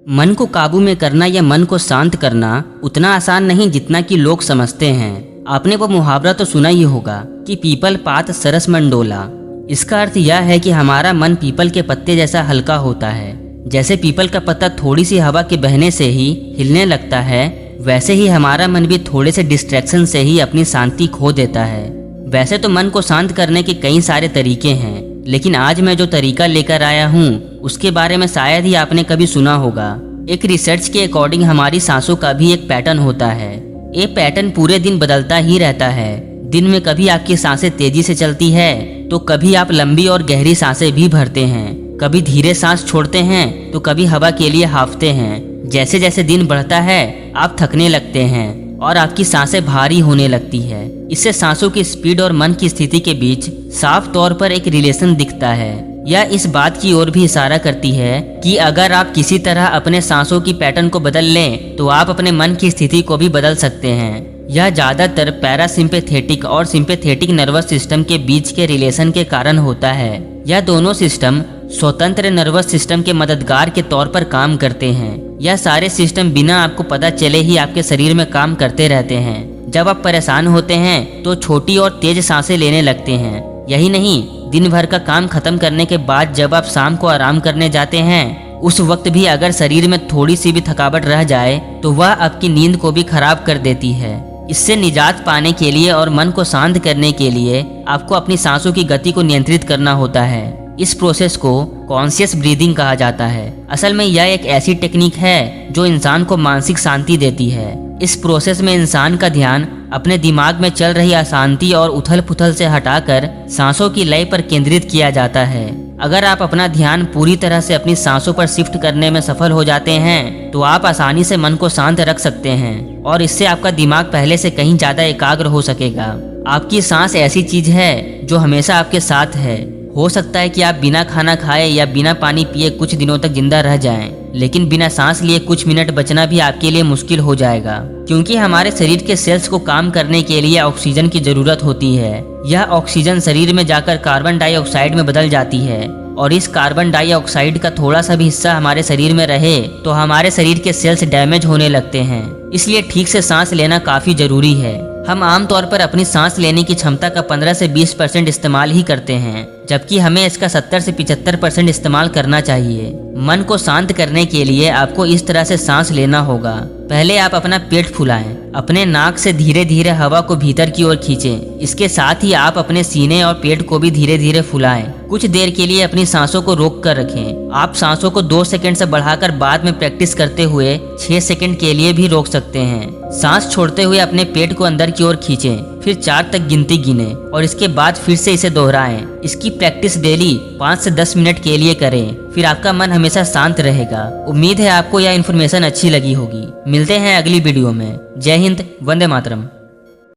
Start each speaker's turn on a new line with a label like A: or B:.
A: मन को काबू में करना या मन को शांत करना उतना आसान नहीं जितना कि लोग समझते हैं। आपने वो मुहावरा तो सुना ही होगा कि पीपल पात सरस मन डोला। इसका अर्थ यह है कि हमारा मन पीपल के पत्ते जैसा हल्का होता है। जैसे पीपल का पत्ता थोड़ी सी हवा के बहने से ही हिलने लगता है, वैसे ही हमारा मन भी थोड़े से डिस्ट्रैक्शन से ही अपनी शांति खो देता है। वैसे तो मन को शांत करने के कई सारे तरीके हैं, लेकिन आज मैं जो तरीका लेकर आया हूँ उसके बारे में शायद ही आपने कभी सुना होगा। एक रिसर्च के अकॉर्डिंग हमारी सांसों का भी एक पैटर्न होता है। ये पैटर्न पूरे दिन बदलता ही रहता है। दिन में कभी आपकी सांसें तेजी से चलती है तो कभी आप लंबी और गहरी सांसें भी भरते हैं, कभी धीरे सांस छोड़ते हैं तो कभी हवा के लिए हांफते हैं। जैसे जैसे दिन बढ़ता है आप थकने लगते हैं और आपकी सांसें भारी होने लगती है। इससे सांसों की स्पीड और मन की स्थिति के बीच साफ तौर पर एक रिलेशन दिखता है। यह इस बात की ओर भी इशारा करती है कि अगर आप किसी तरह अपने सांसों की पैटर्न को बदल लें तो आप अपने मन की स्थिति को भी बदल सकते हैं। यह ज़्यादातर पैरासिम्पैथेटिक और सिंपैथेटिक नर्वस सिस्टम के बीच के रिलेशन के कारण होता है। यह दोनों सिस्टम स्वतंत्र नर्वस सिस्टम के मददगार के तौर पर काम करते हैं। यह सारे सिस्टम बिना आपको पता चले ही आपके शरीर में काम करते रहते हैं। जब आप परेशान होते हैं तो छोटी और तेज सांसें लेने लगते हैं। यही नहीं, दिन भर का काम खत्म करने के बाद जब आप शाम को आराम करने जाते हैं उस वक्त भी अगर शरीर में थोड़ी सी भी थकावट रह जाए तो वह आपकी नींद को भी खराब कर देती है। इससे निजात पाने के लिए और मन को शांत करने के लिए आपको अपनी सांसों की गति को नियंत्रित करना होता है। इस प्रोसेस को कॉन्शियस ब्रीदिंग कहा जाता है। असल में यह एक ऐसी टेक्निक है जो इंसान को मानसिक शांति देती है। इस प्रोसेस में इंसान का ध्यान अपने दिमाग में चल रही अशांति और उथल पुथल से हटाकर सांसों की लय पर केंद्रित किया जाता है। अगर आप अपना ध्यान पूरी तरह से अपनी सांसों पर शिफ्ट करने में सफल हो जाते हैं तो आप आसानी से मन को शांत रख सकते हैं और इससे आपका दिमाग पहले से कहीं ज्यादा एकाग्र हो सकेगा। आपकी सांस ऐसी चीज है जो हमेशा आपके साथ है। हो सकता है कि आप बिना खाना खाए या बिना पानी पिए कुछ दिनों तक जिंदा रह जाएं, लेकिन बिना सांस लिए कुछ मिनट बचना भी आपके लिए मुश्किल हो जाएगा, क्योंकि हमारे शरीर के सेल्स को काम करने के लिए ऑक्सीजन की जरूरत होती है। यह ऑक्सीजन शरीर में जाकर कार्बन डाइऑक्साइड में बदल जाती है और इस कार्बन डाइऑक्साइड का थोड़ा सा भी हिस्सा हमारे शरीर में रहे तो हमारे शरीर के सेल्स डैमेज होने लगते हैं। इसलिए ठीक से सांस लेना काफी जरूरी है। हम आमतौर पर अपनी सांस लेने की क्षमता का 15 से 20% इस्तेमाल ही करते हैं, जबकि हमें इसका 70 से 75% इस्तेमाल करना चाहिए। मन को शांत करने के लिए आपको इस तरह से सांस लेना होगा। पहले आप अपना पेट फुलाएं, अपने नाक से धीरे धीरे हवा को भीतर की ओर खींचें। इसके साथ ही आप अपने सीने और पेट को भी धीरे धीरे फुलाएं। कुछ देर के लिए अपनी सांसों को रोक कर रखें। आप सांसों को 2 सेकंड से बढ़ाकर बाद में प्रैक्टिस करते हुए 6 सेकंड के लिए भी रोक सकते हैं। सांस छोड़ते हुए अपने पेट को अंदर की ओर खींचें, फिर 4 तक गिनती गिने और इसके बाद फिर से इसे दोहराएं। इसकी प्रैक्टिस डेली 5 से 10 मिनट के लिए करें, फिर आपका मन हमेशा शांत रहेगा। उम्मीद है आपको यह इन्फॉर्मेशन अच्छी लगी होगी। मिलते हैं अगली वीडियो में। जय हिंद, वंदे मातरम।